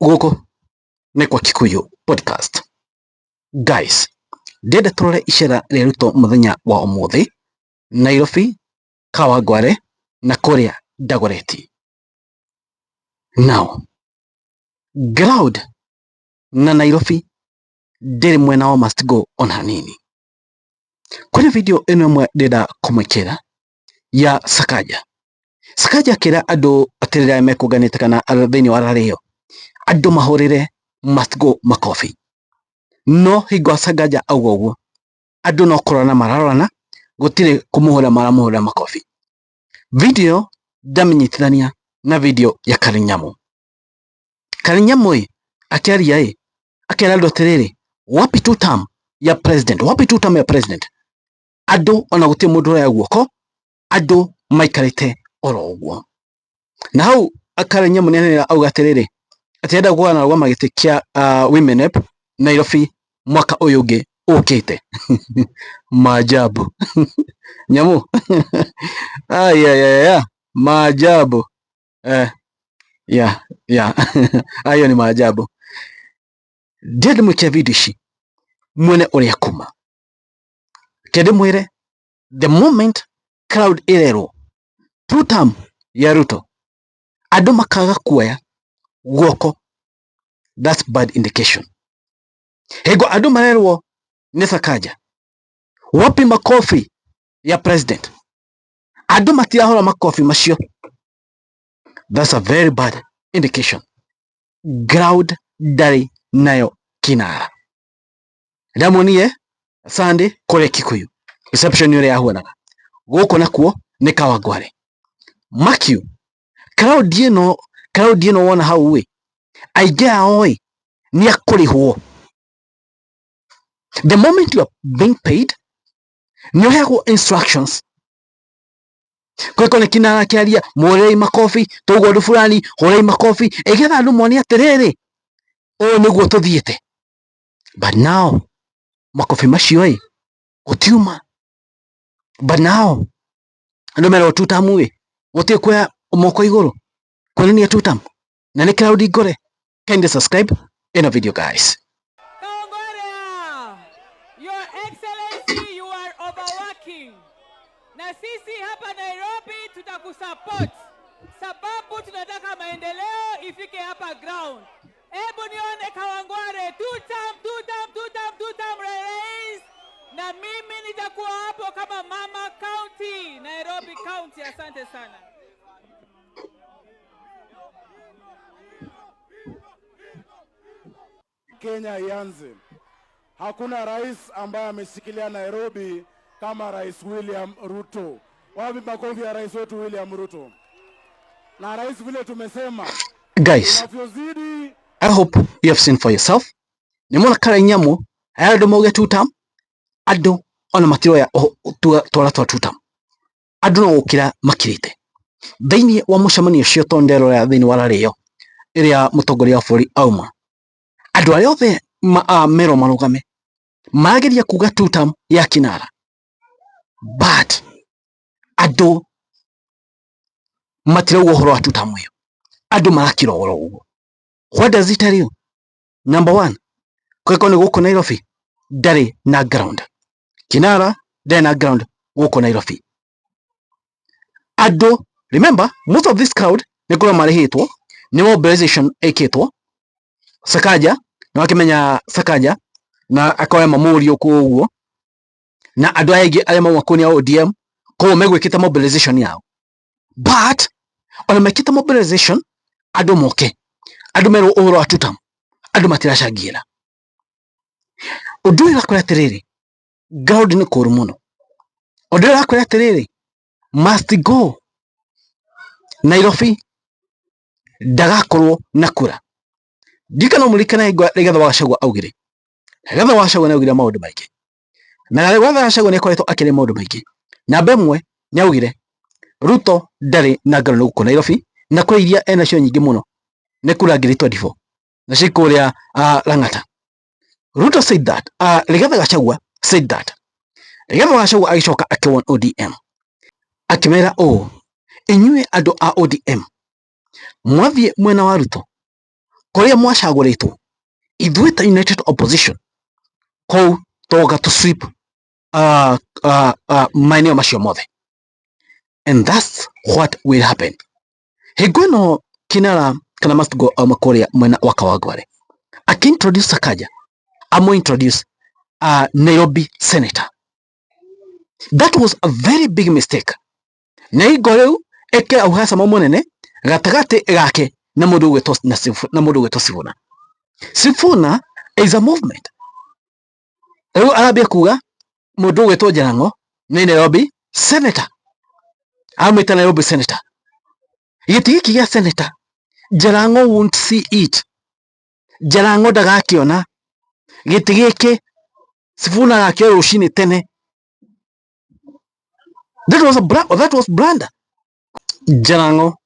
Goko nĩ kwa Kikuyu podcast. Guys, ndĩrenda tũrore icera rĩa Ruto mũthenya wa ũmũthĩ Nairobi, Kawangware na kũrĩa Dagoretti. Now, ground na Nairobi ndĩrĩ mwena wa must go on hanini. Kwenye video ĩno ĩmwe ndĩrenda kũmwĩkĩra ya Sakaja. Sakaja akĩra andũ atĩrĩrĩa mekũnganĩte kana thĩinĩ wa rally ĩyo andũ mahũrĩre must go makobi. No hingo Sakaja auga ũguo andũ no kũrorana mararorana gũtirĩ kũmũhũra maramũhũra makobi. Video ndamĩnyitithania na video ya Karinyamu. Karinyamu akĩaria akĩra andũ atĩrĩrĩ, wapi two term ya president, wapi two term ya president. Andũ ona gũtirĩ mũndũ ũrĩa guoko, andũ maikarĩte oro ũguo. Na hau Karinyamu nĩ auga atĩrĩrĩ atĩenda gũkorana na rũgama gĩtĩ kĩa women rep Nairobi mwaka ũyũ ũngĩ ũkĩte. Maajabu. Nyamu. Maajabu. Hayo ni maajabu. Ndĩrenda mwĩkĩre video ici mwene ũrĩa kuma. Kĩndĩ mwĩre the moment crowd ĩrerwo two term ya Ruto andũ makaga kuoya guoko, that's bad indication. Hego andũ marerwo nĩ Sakaja wapi makofi ya president, andũ matirahũra makofi macio, that's a very bad indication. Ground ndarĩ nayo kinara. Ndamuonie Sunday kũrĩa Kikuyu reception ĩrĩa yahuanaga gũkũ nakuo nĩ Kawangware. Mark you, crowd ĩno wona hau aingĩ ao nĩ akũrĩhwo. The moment you are being paid, nĩ ũheagwo instructions. Kwĩko nĩ kinara kĩaria mũhũrei makobi, tũgwo ũndũ fulani hũrei makobi, ĩgetha andũ monie atĩrĩrĩ ũũ nĩguo tũthiĩte. But now makobi macio gũtiuma. But now andũ merwo two term gũtirĩ kuoya moko igũrũ kuonania two term na nĩ crowd igore. Kindly subscribe in a video guys. Your Excellency, you are overworking. Na sisi hapa Nairobi tutakusupport sababu tunataka maendeleo ifike hapa ground. Hebu nione Kawangware two term race. Na mimi nitakuwa hapo kama mama county, Nairobi county. Asante sana. Kenya ianze. Hakuna rais ambaye ameshikilia Nairobi kama Rais William Ruto. Wapi makofi ya rais wetu William Ruto? Na rais vile tumesema. Guys, I hope you have seen for yourself. Nimona Karinyamu ayado moge two term. Andũ ona matiroya twara twa two term. Andũ no gũkira makirĩte. Thĩinĩ wa mũcemanio ũcio tonderora thĩinĩ wa rally ĩyo ĩrĩa mũtongoria wa bũrũri auma. Andũ arĩa othe mero marũgame marageria kuga two term ya kinara. But andũ matirauga ũhoro wa two term ĩyo. Andũ marakira ũhoro ũguo. What does it tell you? Number one, kwĩko nĩ gũkũ Nairobi ndarĩ na ground. Kinara ndarĩ na ground gũkũ Nairobi. Andũ, remember, most of this crowd nĩ kũrĩa marĩhĩtwo, nĩ mobilization ĩkĩtwo. Sakaja, na wakimenya Sakaja, na akoya mamurio kuo, na andũ aingĩ arĩa mauma kũnia ODM, kũu megwĩkĩte mobilization yao. But, ona mekĩte mobilization, andũ moke. Andũ merwo ũhoro wa two term. Andũ matiracangĩra. Ũndũ ũyũ ũrakwĩra atĩrĩrĩ, ground nĩ kũũru mũno. Ũndũ ũyũ ũrakwĩra atĩrĩrĩ, must go. Nairobi ndagakorwo na kura. Ndikana mũrikana Rigathĩ wa Gachagua augire. Rigathĩ wa Gachagua nĩ augire maũndũ maingĩ. Na Rigathĩ wa Gachagua nĩ akoretwo akĩrĩ maũndũ maingĩ. Namba ĩmwe nĩ augire Ruto ndarĩ na ground gũkũ Nairobi na kũrĩ iria enacio nyingĩ mũno nĩ kura ngiri 24 na cikũrĩa Lang'ata. Ruto said that. Rigathĩ Gachagua said that. Rigathĩ wa Gachagua agĩcoka akĩwon ODM. Akĩmera inyuĩ andũ a ODM mwathiĩ mwena wa Ruto kuria mwacagũrĩtwo ithuĩ ta United Opposition kou toga to sweep maeneo macio mothe, and that's what will happen. Hingo ĩno Kinara kana Must Go auma kuria mwena wa Kawangware akintroduce Sakaja introduce Nairobi senator. That was a very big mistake. Na igo rĩu eke auhasama munene gatagati gake na mundu gwetwo Sifuna. Sifuna is a movement. Rĩu arambia kuga mundu gwetwo Jalang'o ni Nairobi senator. Amwita Nairobi senator. Gĩtĩ gĩkĩ gĩa senator Jalang'o won't see it. Jalang'o ndagakiona gĩtĩ gĩkĩ. Sifuna gakio rucini tene. That was blunder. Jalang'o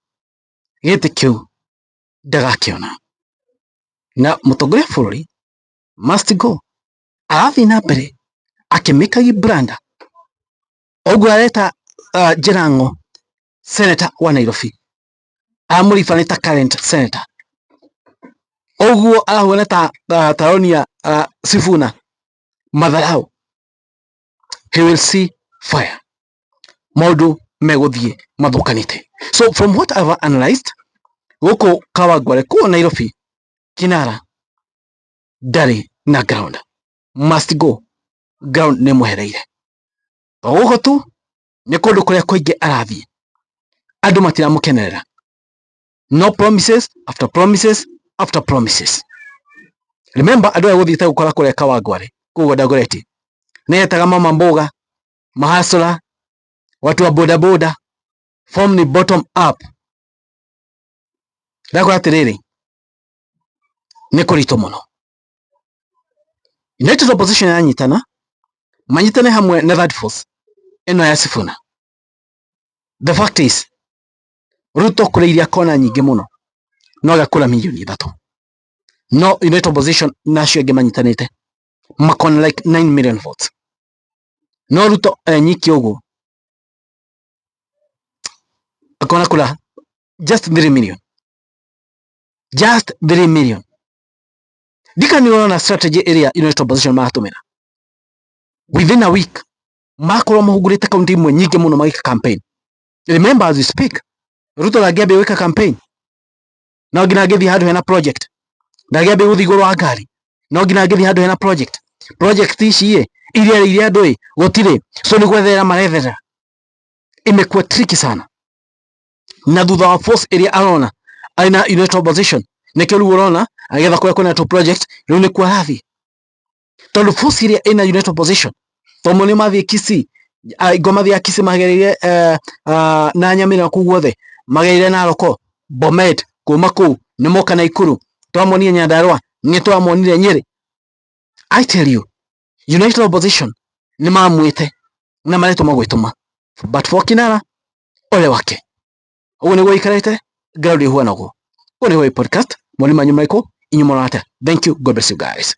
gĩtĩ kĩu ndagakiona. Na mũtongoria bũrũri Must Go arathi na mbere akimikagi blunder. Oguo areta Jalang'o senator wa Nairobi amũribana ta current senator. Oguo arahuana ta taronia Sifuna matharau. He will see fire. Maundu meguthie mathukanite. So from what I've analyzed, guku Kawangware ku Nairobi Kinara ndari na ground. Must Go ground ni muhereire. Oguo tu ni kundu kuria kuingi arathie. Andu matiramukenerera. No promises after promises after promises. Remember andu aguthiite gukora kuria Kawangware kugo Dagoretti neyetaga mama mboga mahasula watu wa boda boda form ni bottom up. Ndakora atiriri ni kurito muno. United Opposition yanyitana manyitane hamwe na that force eno ya Sifuna. The fact is Ruto kureiria kona nyingi muno no agakura milioni 3. No United Opposition nacio ingi manyitanite makona like 9 million votes. No Ruto nyiki uguo akona kula just 3 million. Just 3 million. Dika ni wana strategy area United Opposition mahatumira. Within a week makoro mahugurite kaunti imwe nyingi muno magika campaign. Remember as we speak Ruto agiabe weka campaign. No gina gethi handu hena project. Ndagiabe guthi iguru wa ngari. No gina gethi handu hena project. Project ici iria andu gutire. So ni gwethera marethera. Imekuwa tricky sana. Na thutha wa force area arona aina United Opposition nekyo riu urona agetha kuya kuna to project riu ni kwa hathi tondu force area ina United Opposition tomo ni mathie Kisii igoma thia Kisii magereire na Nyamira ku guothe magereire na Roko Bomet kuma ku ni moka na Ikuru twamonire Nyandarua ni twamonire Nyeri. I tell you United Opposition ni mamwite na mareto magwituma but for Kinara ole wake ugu ni gwikarete ground huwa nago. Uni hoi podcast mwalimu Michael inyumonata. Thank you. God bless you guys.